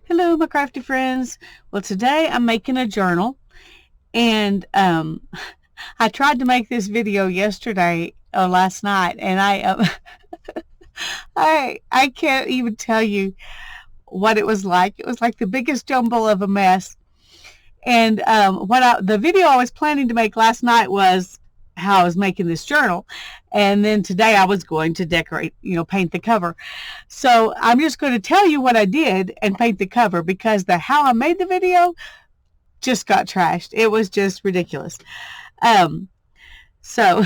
Hello, my crafty friends. Well, today I'm making a journal, and I tried to make this video yesterday or last night, and I can't even tell you what it was like. It was like the biggest jumble of a mess. And the video I was planning to make last night was how I was making this journal, and then today I was going to decorate, paint the cover. So I'm just going to tell you what I did and paint the cover, because the how I made the video just got trashed. It was just ridiculous. So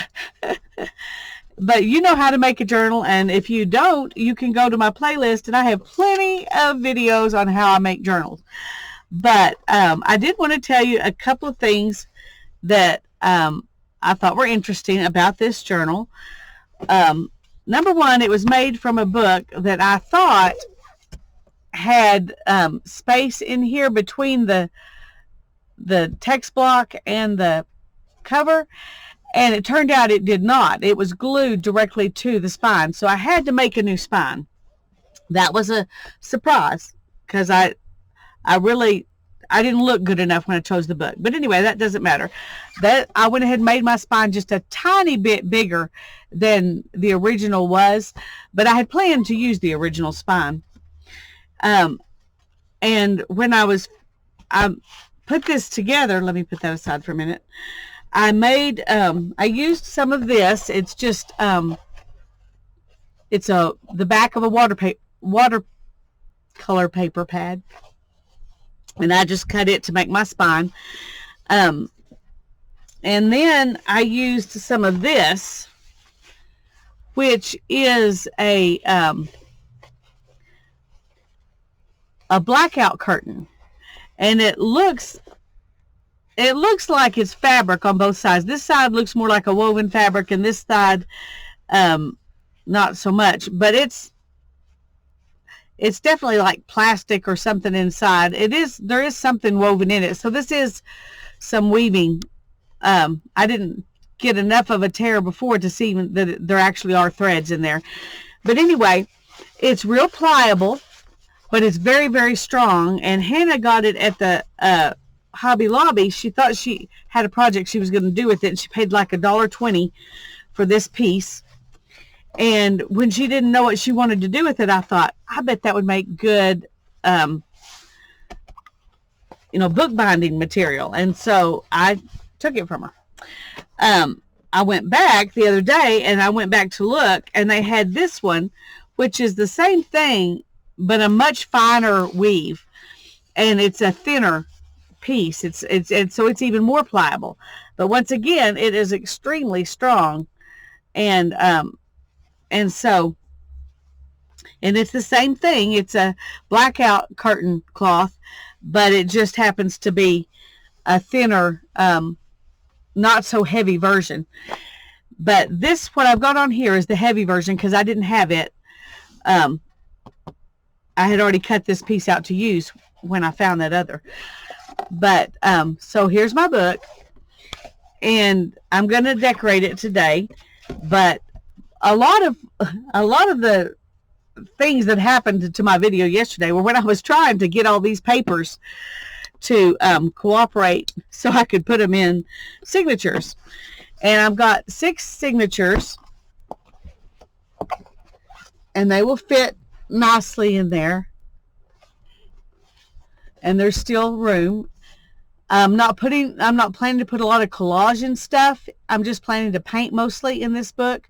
but you know how to make a journal, and if you don't, you can go to my playlist, and I have plenty of videos on how I make journals. But I did want to tell you a couple of things that I thought were interesting about this journal. Number one, it was made from a book that I thought had space in here between the text block and the cover, and it turned out it did not. It was glued directly to the spine, so I had to make a new spine. That was a surprise, because I didn't look good enough when I chose the book. But anyway, that doesn't matter. That I went ahead and made my spine just a tiny bit bigger than the original was, but I had planned to use the original spine. And when I put this together, let me put that aside for a minute. I used some of this. It's just it's the back of a watercolor paper pad, and I just cut it to make my spine. And then I used some of this, which is a blackout curtain, and it looks like it's fabric on both sides. This side looks more like a woven fabric, and this side not so much, but it's definitely like plastic or something inside. There is something woven in it. So this is some weaving. I didn't get enough of a tear before to see that there actually are threads in there. But anyway, it's real pliable, but it's very, very strong. And Hannah got it at the Hobby Lobby. She thought she had a project she was going to do with it, and she paid like $1.20 for this piece. And when she didn't know what she wanted to do with it, I thought, I bet that would make good, bookbinding material. And so I took it from her. I went back the other day, and I went back to look, and they had this one, which is the same thing, but a much finer weave. And it's a thinner piece. So it's even more pliable. But once again, it is extremely strong. And it's the same thing. It's a blackout curtain cloth, but it just happens to be a thinner, not so heavy version. But what I've got on here is the heavy version, because I didn't have it. I had already cut this piece out to use when I found that other. But so here's my book, and I'm going to decorate it today. But a lot of the things that happened to my video yesterday were when I was trying to get all these papers to cooperate so I could put them in signatures. And I've got 6 signatures, and they will fit nicely in there. And there's still room. I'm not planning to put a lot of collage and stuff. I'm just planning to paint mostly in this book.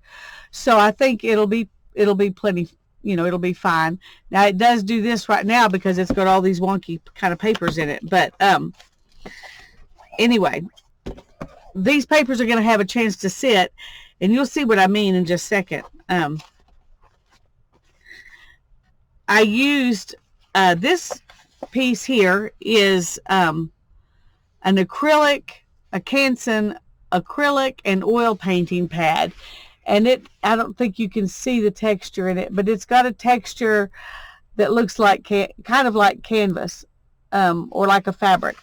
So I think it'll be plenty, it'll be fine. Now it does do this right now because it's got all these wonky kind of papers in it. But anyway, these papers are going to have a chance to sit, and you'll see what I mean in just a second. I used this piece here is an acrylic, a Canson acrylic and oil painting pad. And I don't think you can see the texture in it, but it's got a texture that looks like kind of like canvas, or like a fabric.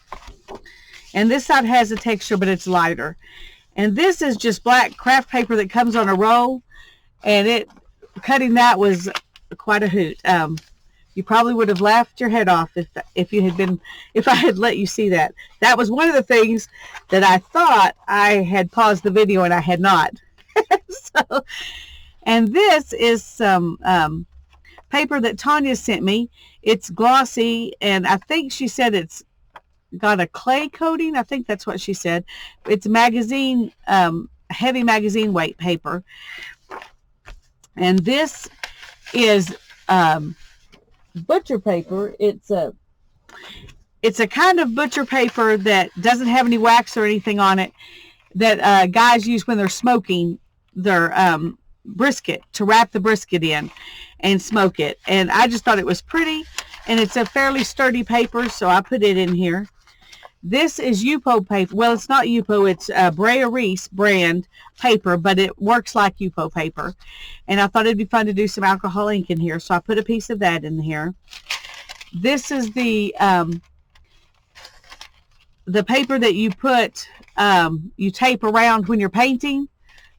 And this side has a texture, but it's lighter. And this is just black craft paper that comes on a roll, and cutting that was quite a hoot. You probably would have laughed your head off if I had let you see that. That was one of the things that I thought I had paused the video and I had not. So, and this is some paper that Tanya sent me. It's glossy, and I think she said it's got a clay coating. I think that's what she said. It's magazine, heavy magazine weight paper. And this is butcher paper. It's a kind of butcher paper that doesn't have any wax or anything on it that guys use when they're smoking their brisket, to wrap the brisket in and smoke it. And I just thought it was pretty, and it's a fairly sturdy paper, so I put it in here. This is Yupo paper. Well, it's not Yupo. It's Brea Reese brand paper, but it works like Yupo paper. And I thought it'd be fun to do some alcohol ink in here, so I put a piece of that in here. This is the paper that you put, you tape around when you're painting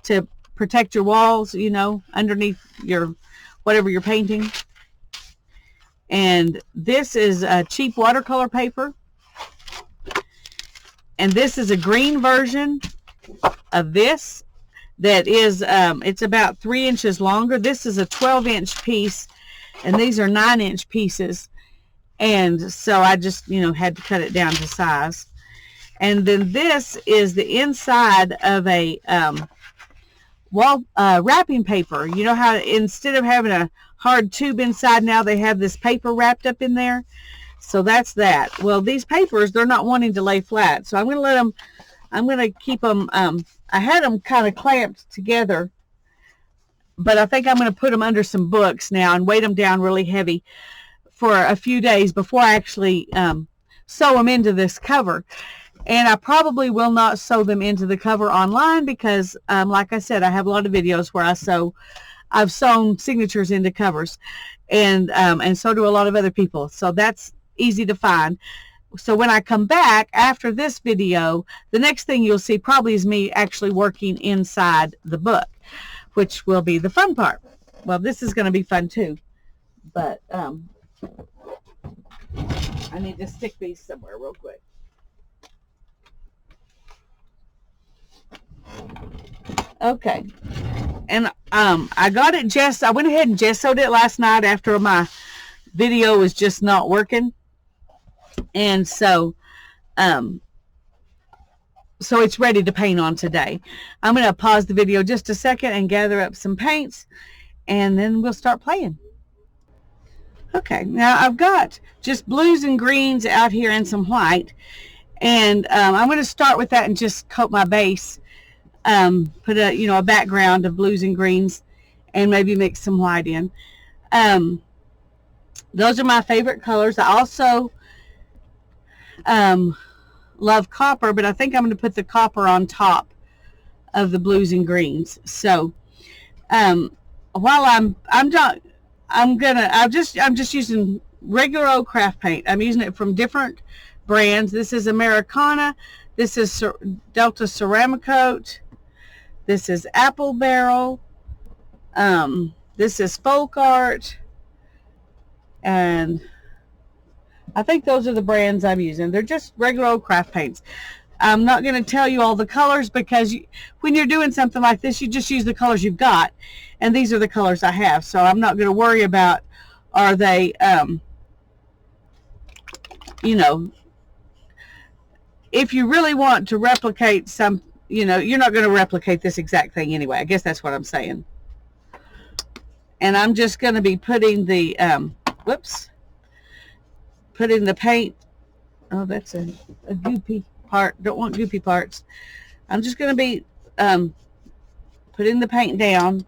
to protect your walls, you know, underneath your whatever you're painting. And this is a cheap watercolor paper. And this is a green version of this that is, it's about 3 inches longer. This is a 12-inch piece, and these are 9-inch pieces. And so I just, you know, had to cut it down to size. And then this is the inside of a wall wrapping paper. You know how instead of having a hard tube inside, now they have this paper wrapped up in there? So that's that. Well, these papers, they're not wanting to lay flat. So I'm going to let them, I'm going to keep them, I had them kind of clamped together, but I think I'm going to put them under some books now and weight them down really heavy for a few days before I actually sew them into this cover. And I probably will not sew them into the cover online because, like I said, I have a lot of videos where I've sewn signatures into covers, and so do a lot of other people. So that's easy to find. So when I come back after this video, the next thing you'll see probably is me actually working inside the book, which will be the fun part. Well, this is going to be fun too, but I need to stick these somewhere real quick. Okay, and I got it I went ahead and gessoed it last night after my video was just not working, and so it's ready to paint on today. I'm going to pause the video just a second and gather up some paints, and then we'll start playing. Okay, now I've got just blues and greens out here and some white, and I'm going to start with that and just coat my base. Put a background of blues and greens, and maybe mix some white in. Those are my favorite colors. I also love copper, but I think I'm going to put the copper on top of the blues and greens. So while I'm just using regular old craft paint. I'm using it from different brands. This is Americana. This is Delta Ceramicoat. This is Apple Barrel. This is Folk Art. And I think those are the brands I'm using. They're just regular old craft paints. I'm not going to tell you all the colors because when you're doing something like this, you just use the colors you've got. And these are the colors I have. So I'm not going to worry about, are they, if you really want to replicate some, you're not going to replicate this exact thing anyway. I guess that's what I'm saying. And I'm just going to be putting the, putting the paint. Oh, that's a goopy part. Don't want goopy parts. I'm just going to be putting the paint down.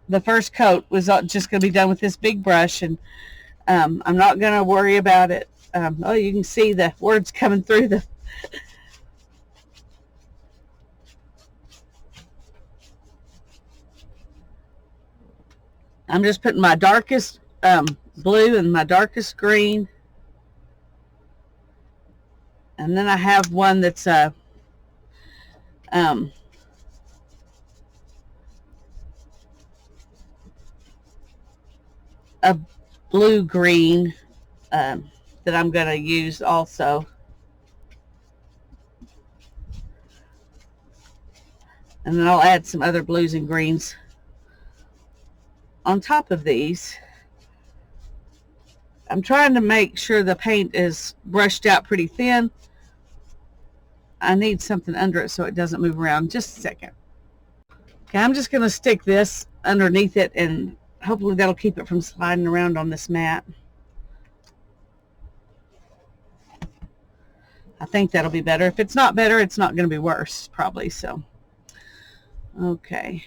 The first coat was just going to be done with this big brush, and I'm not going to worry about it. Oh, you can see the words coming through the I'm just putting my darkest blue and my darkest green. And then I have one that's a blue green that I'm going to use also. And then I'll add some other blues and greens on top of these. I'm trying to make sure the paint is brushed out pretty thin. I need something under it so it doesn't move around. Just a second. Okay, I'm just going to stick this underneath it, and hopefully that'll keep it from sliding around on this mat. I think that'll be better. If it's not better, it's not going to be worse, probably. So, okay.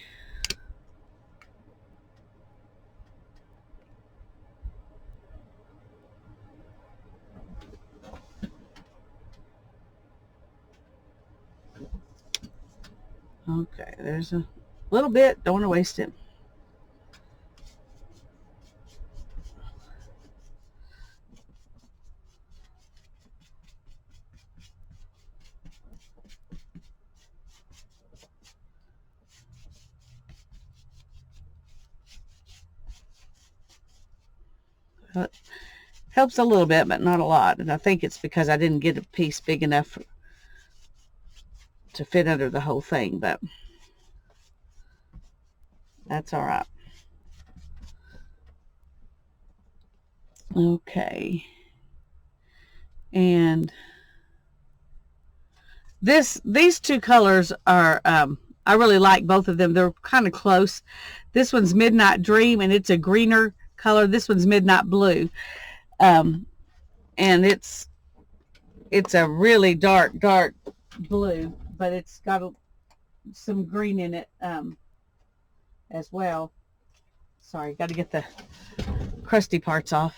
Okay, there's a little bit. Don't want to waste it. It helps a little bit, but not a lot. And I think it's because I didn't get a piece big enough to fit under the whole thing, but that's all right. Okay. And these two colors are, I really like both of them. They're kind of close. This one's Midnight Dream, and it's a greener color. This one's Midnight Blue. And it's a really dark blue, but it's got some green in it as well. Sorry, got to get the crusty parts off.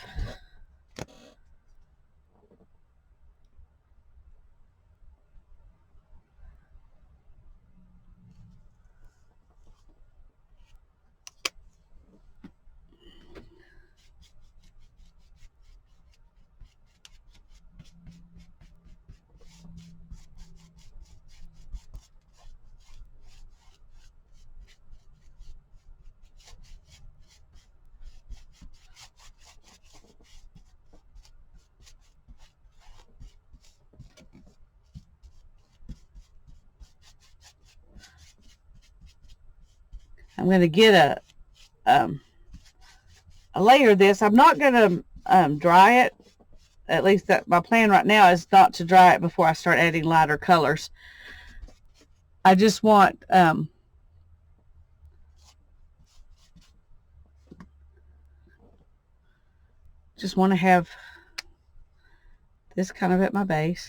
I'm going to get a layer of this. I'm not going to dry it. At least my plan right now is not to dry it before I start adding lighter colors. I just want to have this kind of at my base.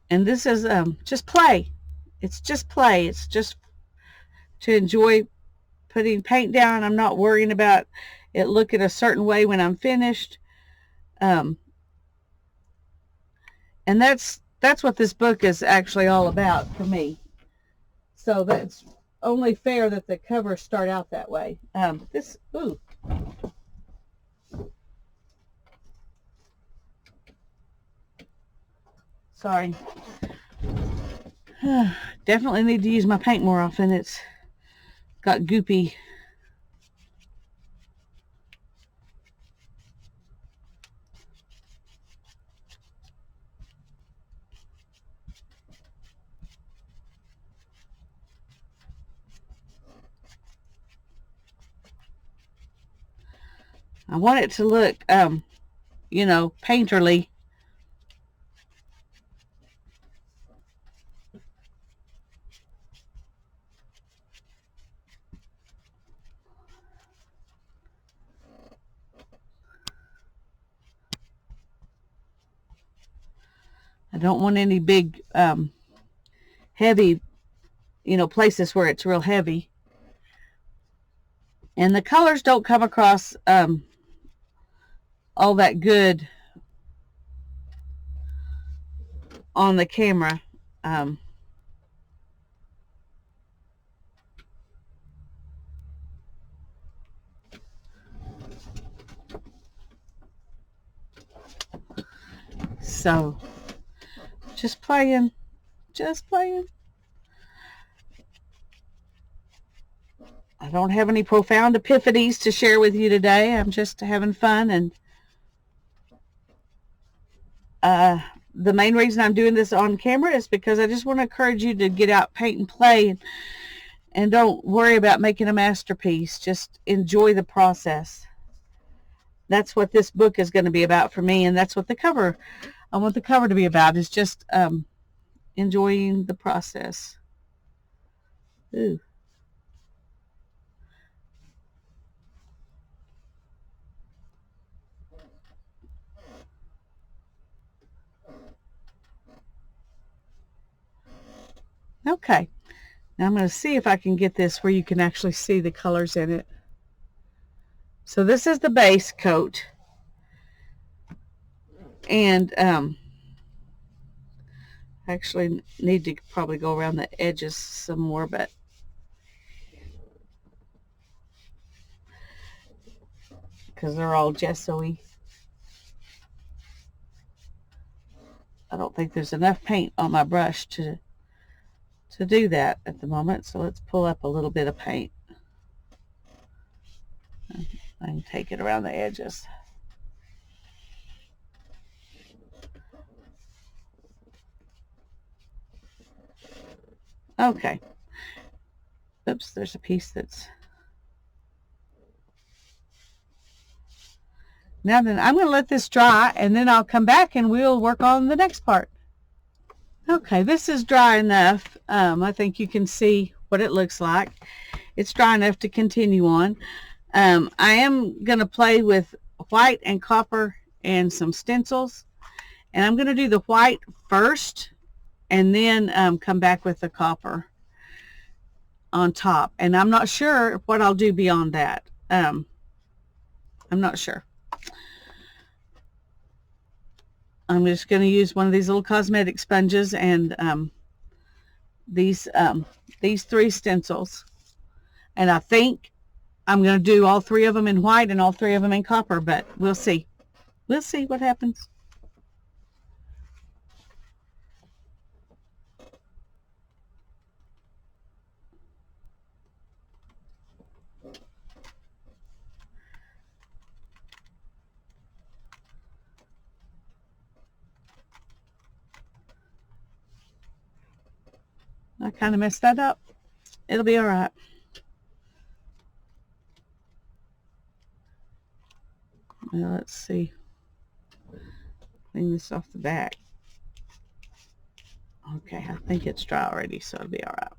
And this is just play. It's just play. It's just to enjoy putting paint down. I'm not worrying about it looking a certain way when I'm finished. And that's what this book is actually all about for me. So that's only fair that the covers start out that way. Sorry. Definitely need to use my paint more often. It's got goopy. I want it to look, painterly. I don't want any big, heavy, places where it's real heavy. And the colors don't come across all that good on the camera. So, just playing. Just playing. I don't have any profound epiphanies to share with you today. I'm just having fun, and the main reason I'm doing this on camera is because I just want to encourage you to get out, paint, and play, and don't worry about making a masterpiece. Just enjoy the process. That's what this book is going to be about for me, and that's what I want the cover to be about, is just enjoying the process. Ooh. Okay, now I'm going to see if I can get this where you can actually see the colors in it. So this is the base coat, and actually need to probably go around the edges some more, but because they're all gesso-y. I don't think there's enough paint on my brush to do that at the moment, so let's pull up a little bit of paint. I can take it around the edges. Okay. Oops, there's a piece that's... Now then, I'm going to let this dry, and then I'll come back and we'll work on the next part. Okay, this is dry enough. I think you can see what it looks like. It's dry enough to continue on. I am going to play with white and copper and some stencils. And I'm going to do the white first, and then come back with the copper on top. And I'm not sure what I'll do beyond that. I'm not sure. I'm just going to use one of these little cosmetic sponges and these 3 stencils. And I think I'm going to do all 3 of them in white and all 3 of them in copper, but we'll see. We'll see what happens. I kind of messed that up. It'll be all right. Now let's see. Clean this off the back. Okay, I think it's dry already, so it'll be all right.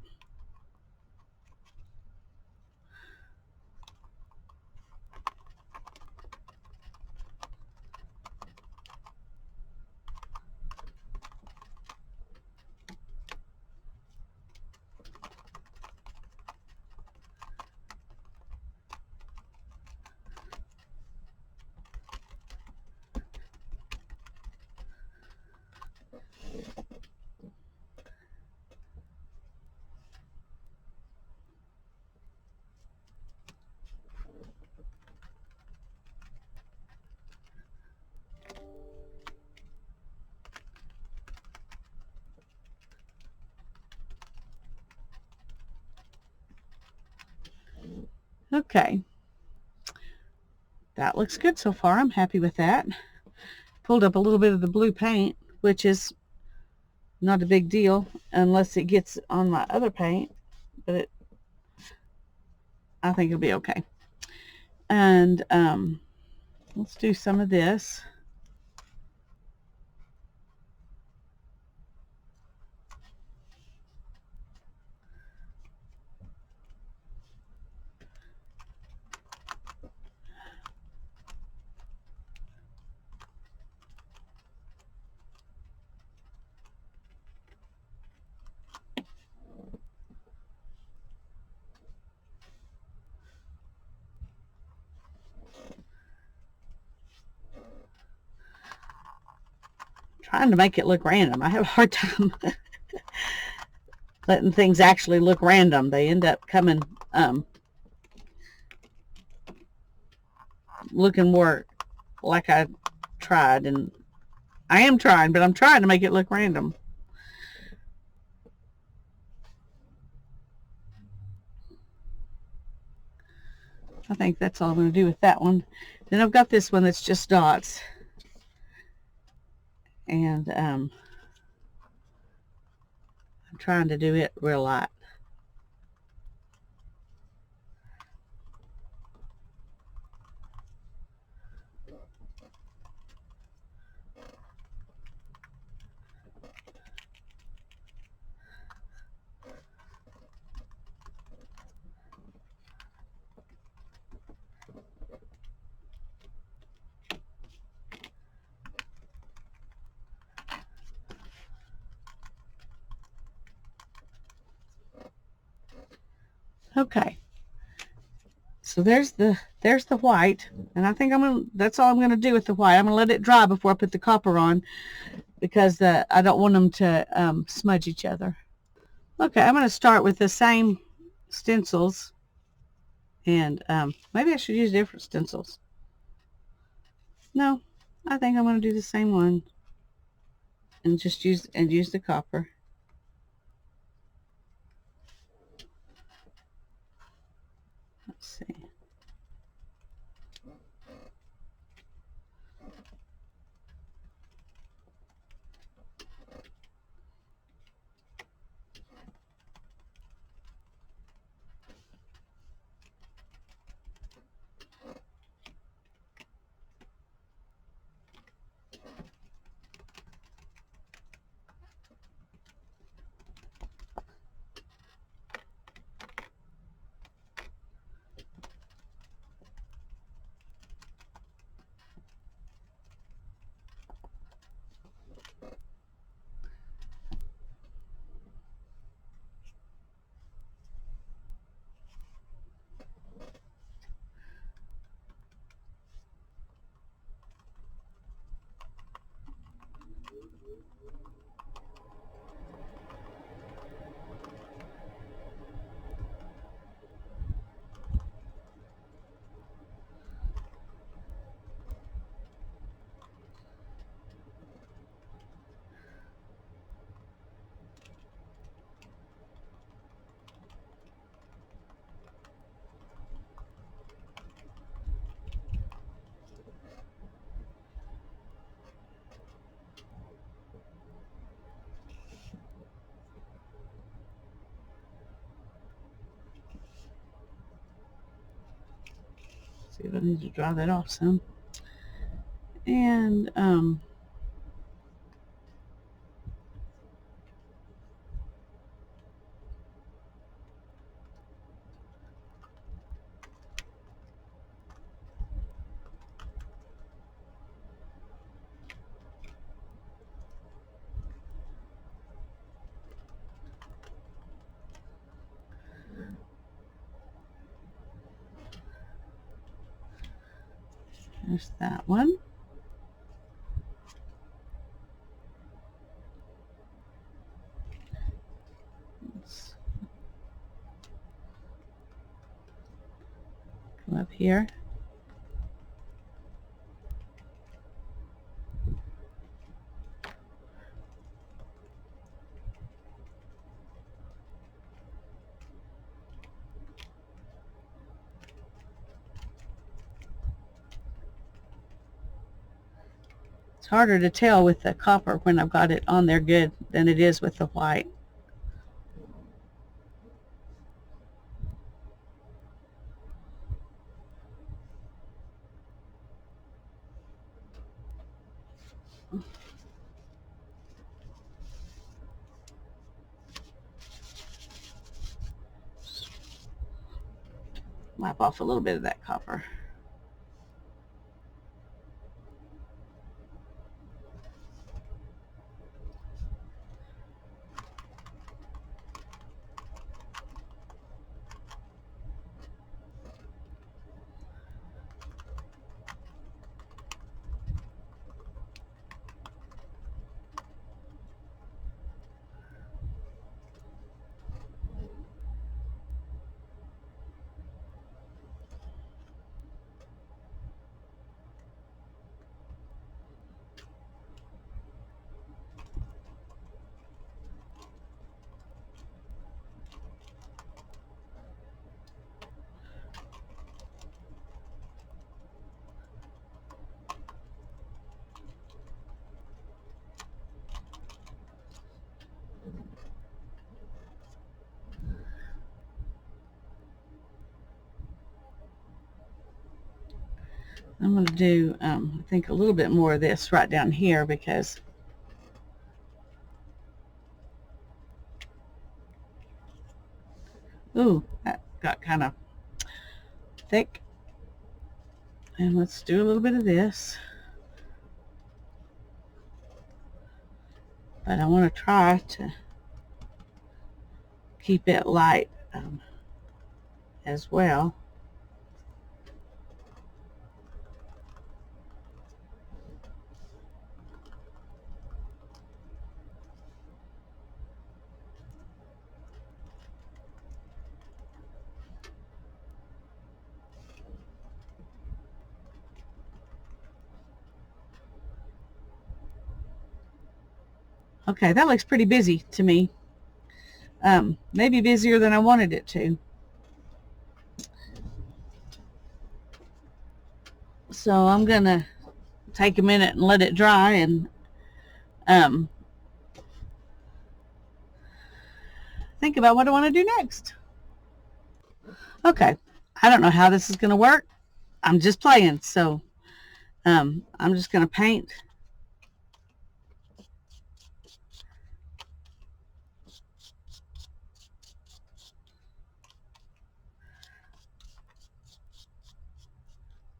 Okay, that looks good so far. I'm happy with that. Pulled up a little bit of the blue paint, which is not a big deal unless it gets on my other paint, but I think it'll be okay. And let's do some of this. Trying to make it look random. I have a hard time letting things actually look random. They end up coming looking more like I tried, and I am trying, but I'm trying to make it look random. I think that's all I'm going to do with that one. Then I've got this one that's just dots. And I'm trying to do it real light. Okay. So there's the white, and I think that's all I'm gonna do with the white. I'm gonna let it dry before I put the copper on because I don't want them to smudge each other. Okay, I'm gonna start with the same stencils, and maybe I should use different stencils. No, I think I'm gonna do the same one and just use the copper. Let's see. See if I need to draw that off some. And there's that one. Let's come up here. It's harder to tell with the copper when I've got it on there good than it is with the white. Wipe off a little bit of that copper. I'm going to do, I think, a little bit more of this right down here because ooh, that got kind of thick. And let's do a little bit of this. But I want to try to keep it light as well. Okay, that looks pretty busy to me. Maybe busier than I wanted it to. So I'm going to take a minute and let it dry and think about what I want to do next. Okay, I don't know how this is going to work. I'm just playing, so I'm just going to paint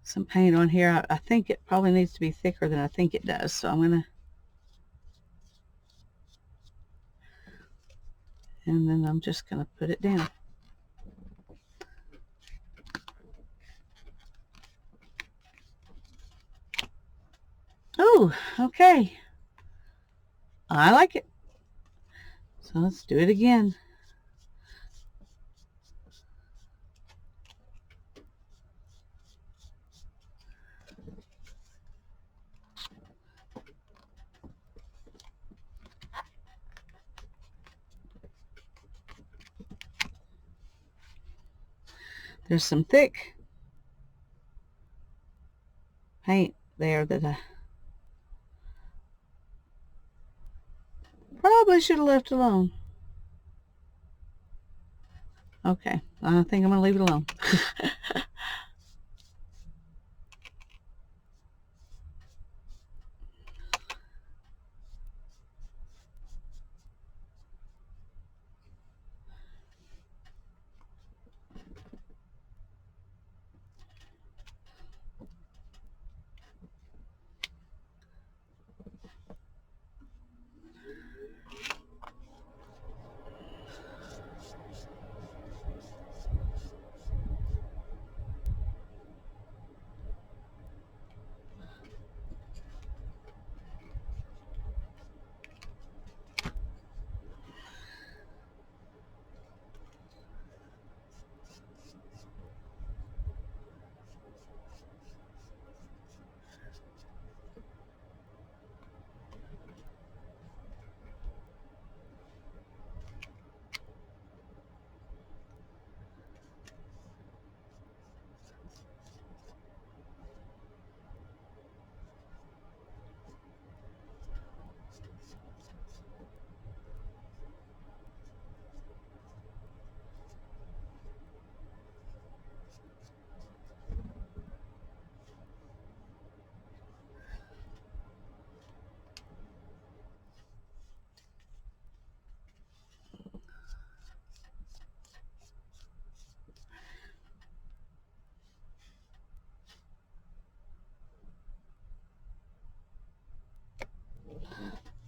some paint on here. I think it probably needs to be thicker than I think it does, so I'm going to, and then I'm just going to put it down. Oh, okay. I like it. So let's do it again. There's some thick paint there that I probably should have left alone. Okay, I think I'm going to leave it alone.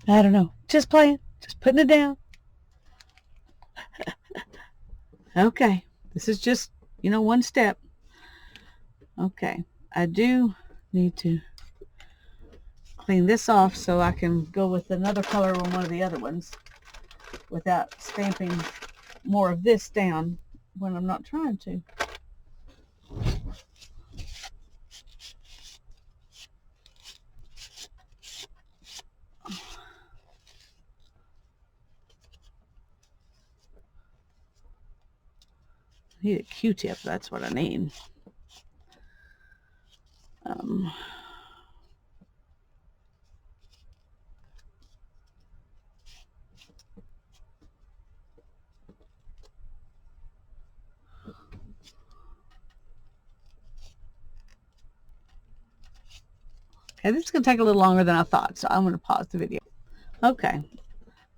I don't know. Just playing. Just putting it down. Okay. This is just, one step. Okay. I do need to clean this off so I can go with another color on one of the other ones without stamping more of this down when I'm not trying to. I need a Q-tip. That's what I need. And this is going to take a little longer than I thought, so I'm going to pause the video. Okay.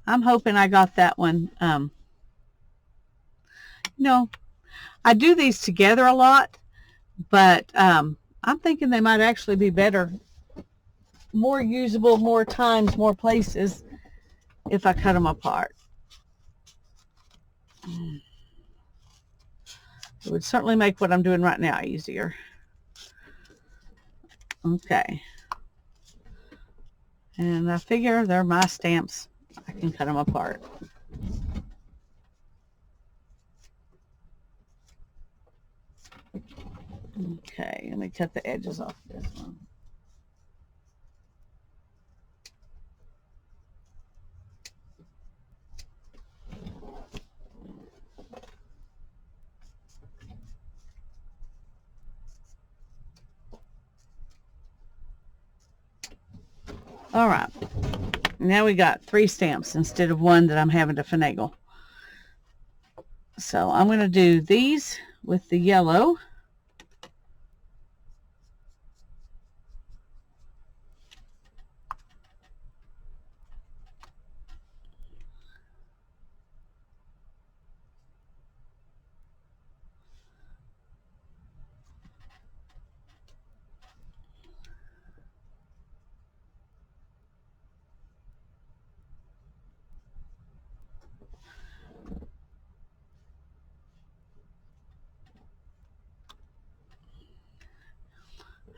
I'm hoping I got that one. I do these together a lot, but I'm thinking they might actually be better, more usable, more times, more places if I cut them apart. It would certainly make what I'm doing right now easier. Okay. And I figure they're my stamps. I can cut them apart. Okay, let me cut the edges off this one. All right. Now we got 3 stamps instead of 1 that I'm having to finagle. So I'm going to do these with the yellow.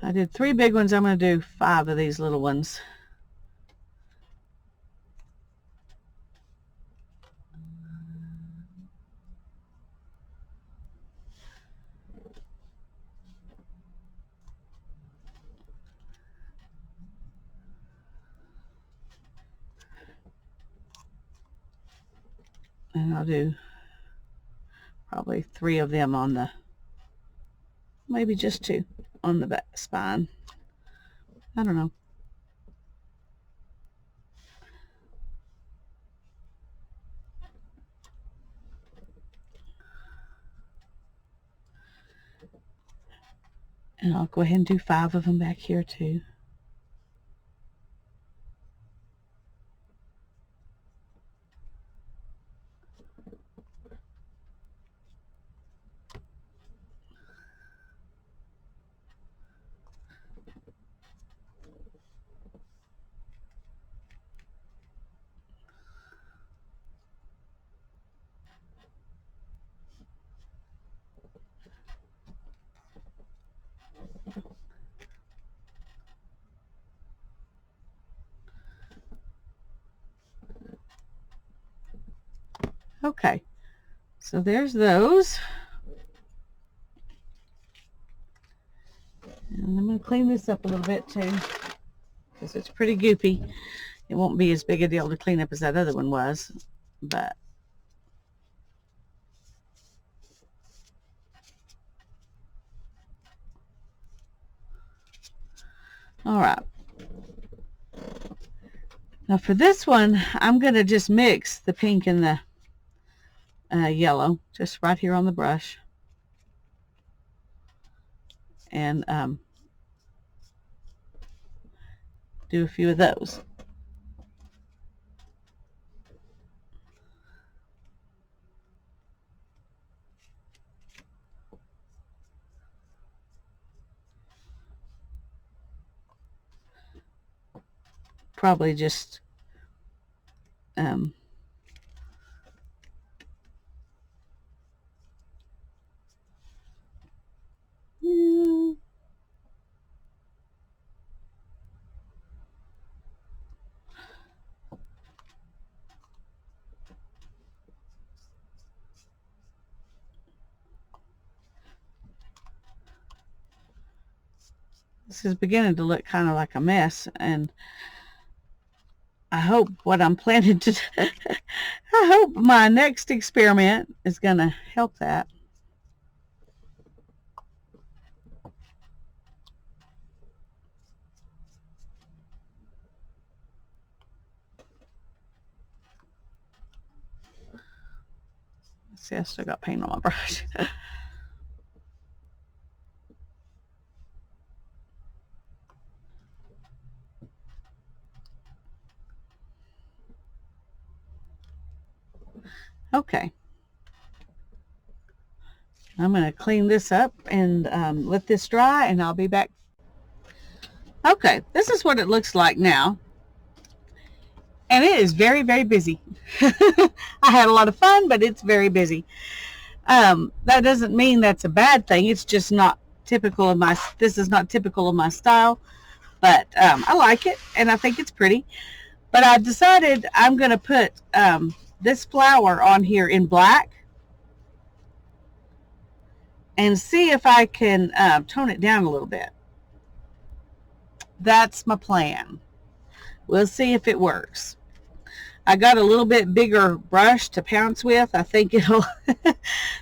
I did 3 big ones. I'm going to do 5 of these little ones. And I'll do probably 3 of them on the, maybe just 2 on the back spine. I don't know. And I'll go ahead and do 5 of them back here too. Okay, so there's those. And I'm going to clean this up a little bit too, because it's pretty goopy. It won't be as big a deal to clean up as that other one was, but all right. Now for this one, I'm going to just mix the pink and the yellow, just right here on the brush. And do a few of those. Probably just yeah. This is beginning to look kind of like a mess, and I hope what I'm planning to I hope my next experiment is going to help that. See, I still got paint on my brush. Okay. I'm going to clean this up and let this dry, and I'll be back. Okay, this is what it looks like now. And it is very, very busy. I had a lot of fun, but it's very busy. That doesn't mean that's a bad thing. It's just not typical of my, this is not typical of my style, but I like it, and I think it's pretty. But I decided I'm going to put this flower on here in black and see if I can tone it down a little bit. That's my plan. We'll see if it works. I got a little bit bigger brush to pounce with. I think it'll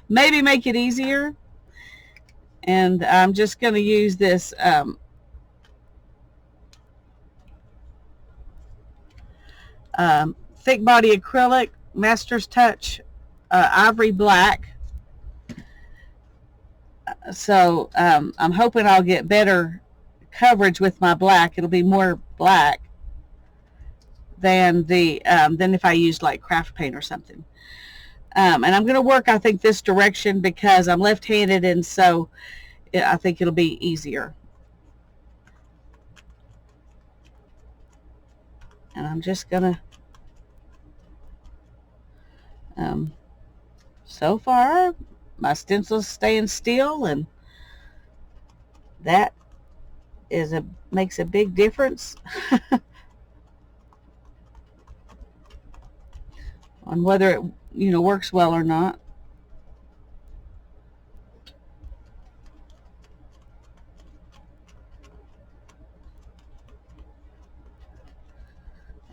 maybe make it easier. And I'm just going to use this thick body acrylic Master's Touch ivory black. So I'm hoping I'll get better coverage with my black. It'll be more black than if I used like craft paint or something. And I'm going to work, I think, this direction because I'm left-handed, and so I think it'll be easier. And I'm just going to, so far, my stencil's staying still, and that makes a big difference on whether it works well or not.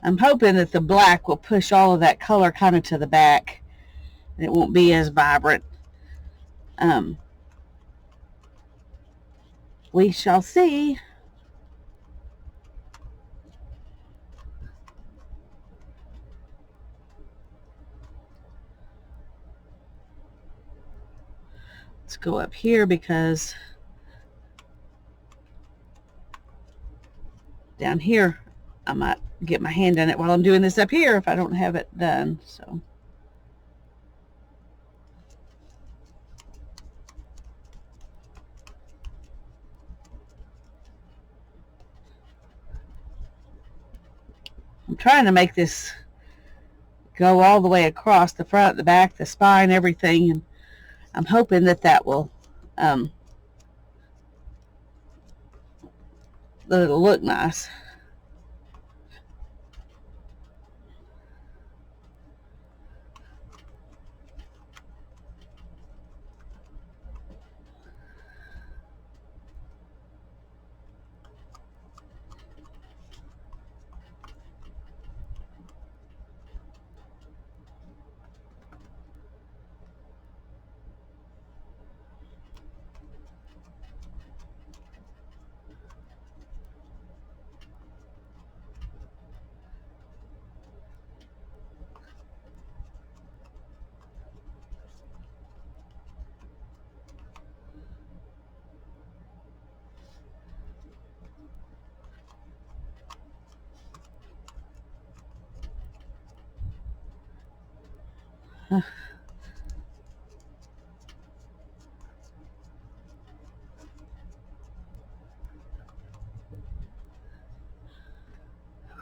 I'm hoping that the black will push all of that color kind of to the back, and it won't be as vibrant. We shall see. Let's go up here because down here I might get my hand on it while I'm doing this up here if I don't have it done. So I'm trying to make this go all the way across the front, the back, the spine, everything, and I'm hoping that will that it'll look nice.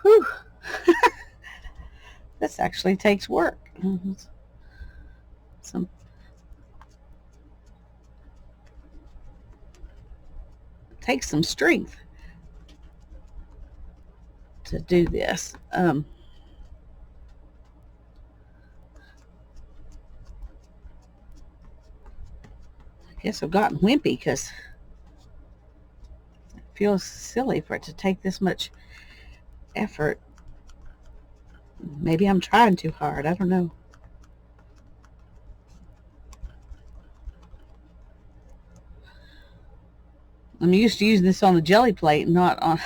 Whew. This actually takes work. Takes some strength to do this. I guess I've gotten wimpy because it feels silly for it to take this much effort. Maybe I'm trying too hard. I don't know. I'm used to using this on the jelly plate, not on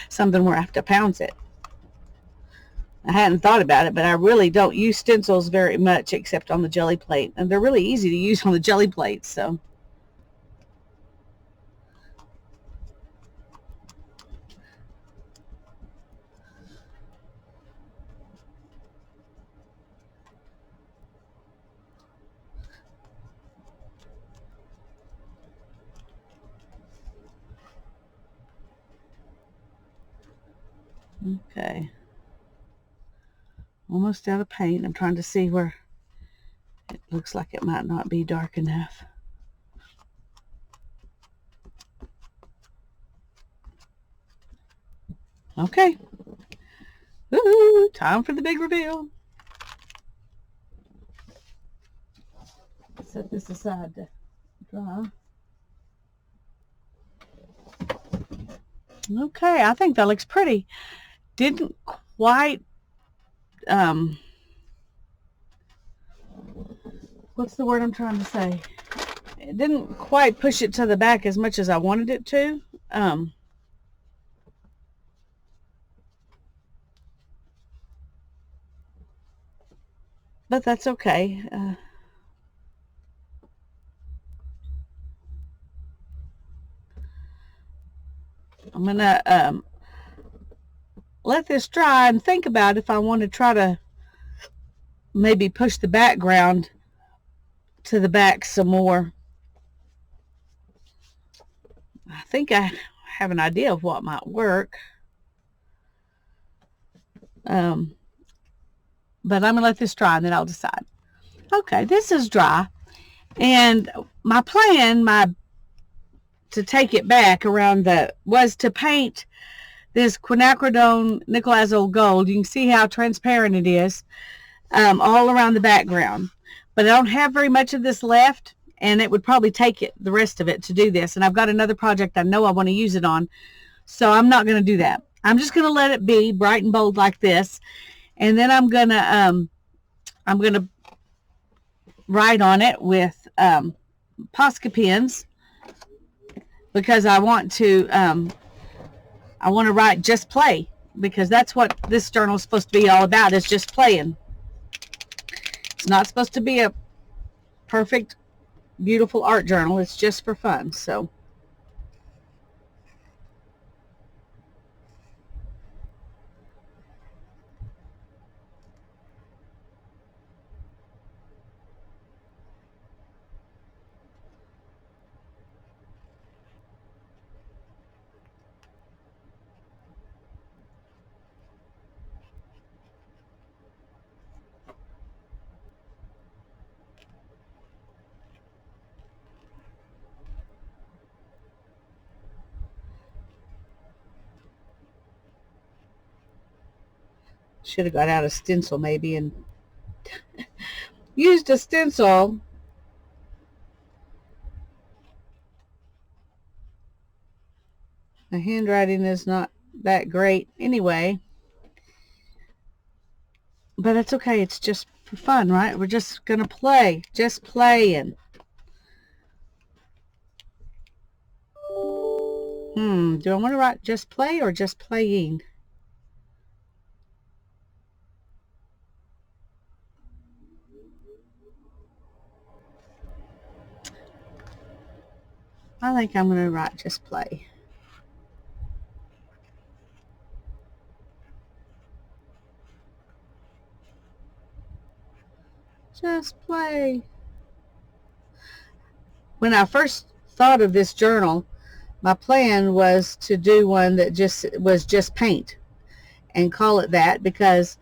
something where I have to pounce it. I hadn't thought about it, but I really don't use stencils very much except on the jelly plate. And they're really easy to use on the jelly plate, so. Okay. Almost out of paint. I'm trying to see where it looks like it might not be dark enough. Okay. Woo-hoo, time for the big reveal. Set this aside to dry. Okay, I think that looks pretty. Didn't quite, what's the word I'm trying to say? It didn't quite push it to the back as much as I wanted it to. But that's okay. I'm going to let this dry and think about if I want to try to maybe push the background to the back some more. I think I have an idea of what might work. But I'm going to let this dry and then I'll decide. Okay, this is dry. And my plan, to take it back around was to paint this quinacridone nickel azole gold. You can see how transparent it is all around the background. But I don't have very much of this left, and it would probably take the rest of it to do this. And I've got another project I know I want to use it on, so I'm not going to do that. I'm just going to let it be bright and bold like this, and then I'm going to write on it with Posca pens, because I want to write just play, because that's what this journal is supposed to be all about, is just playing. It's not supposed to be a perfect, beautiful art journal. It's just for fun. So should have got out a stencil maybe and used a stencil. My handwriting is not that great anyway, but it's okay. It's just for fun, right? We're just gonna play, just playing. Do I want to write just play or just playing? I think I'm going to write just play. Just play. When I first thought of this journal, my plan was to do one that was just paint and call it that, because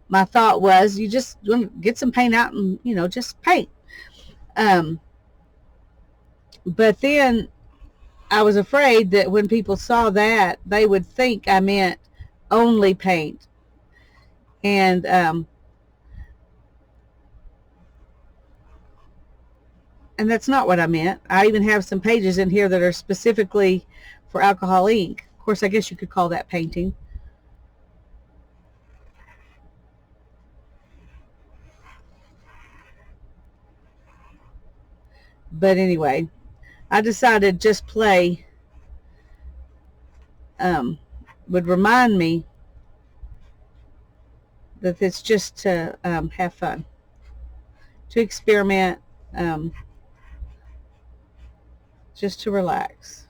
my thought was you just get some paint out and, just paint. But then I was afraid that when people saw that, they would think I meant only paint. And that's not what I meant. I even have some pages in here that are specifically for alcohol ink. Of course, I guess you could call that painting. But anyway, I decided just play would remind me that it's just to have fun, to experiment, just to relax.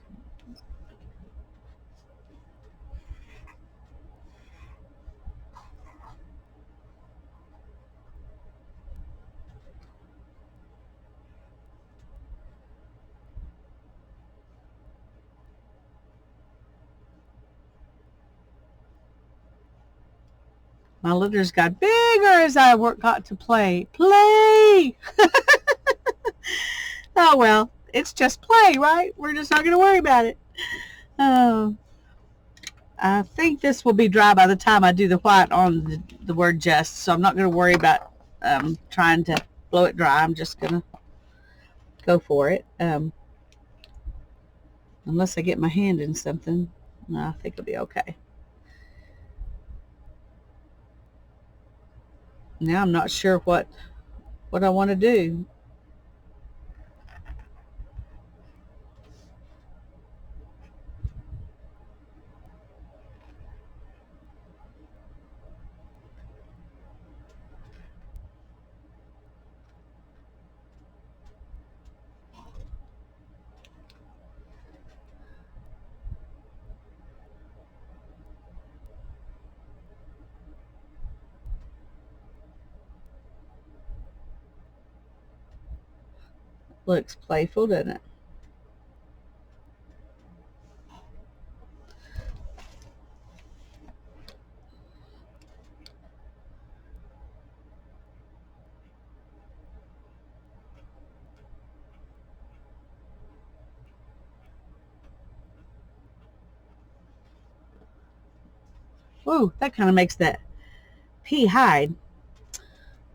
My letters got bigger as I got to play. Play! Oh, well, it's just play, right? We're just not going to worry about it. Oh, I think this will be dry by the time I do the white on the word just, so I'm not going to worry about trying to blow it dry. I'm just going to go for it. Unless I get my hand in something, I think it'll be okay. Now I'm not sure what I want to do. Looks playful, doesn't it? Ooh, that kind of makes that P hide.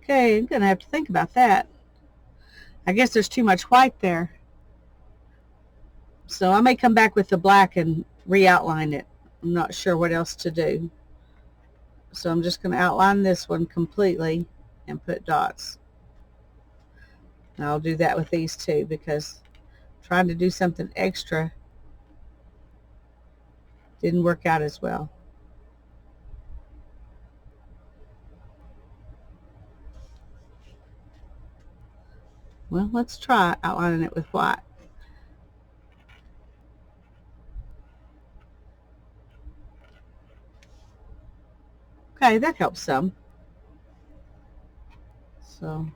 Okay, I'm going to have to think about that. I guess there's too much white there. So I may come back with the black and re-outline it. I'm not sure what else to do. So I'm just going to outline this one completely and put dots. And I'll do that with these two because trying to do something extra didn't work out as well. Well, let's try outlining it with white. Okay, that helps some. So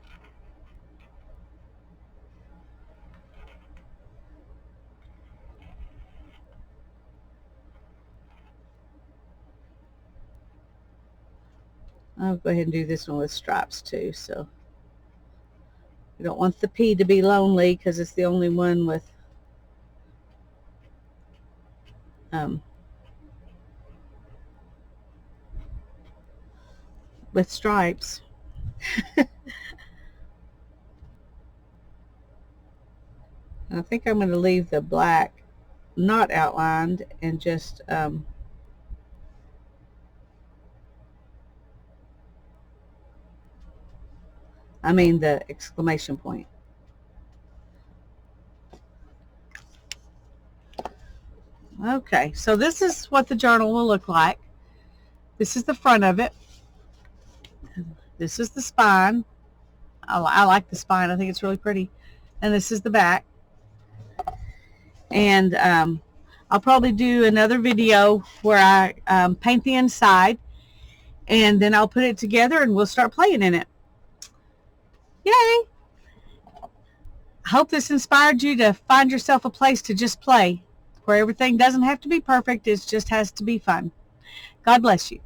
I'll go ahead and do this one with stripes too. So we don't want the P to be lonely because it's the only one with stripes. I think I'm going to leave the black not outlined and just I mean the exclamation point. Okay, so this is what the journal will look like. This is the front of it. This is the spine. I like the spine. I think it's really pretty. And this is the back. And I'll probably do another video where I paint the inside, and then I'll put it together and we'll start playing in it. Yay! I hope this inspired you to find yourself a place to just play, where everything doesn't have to be perfect, it just has to be fun. God bless you.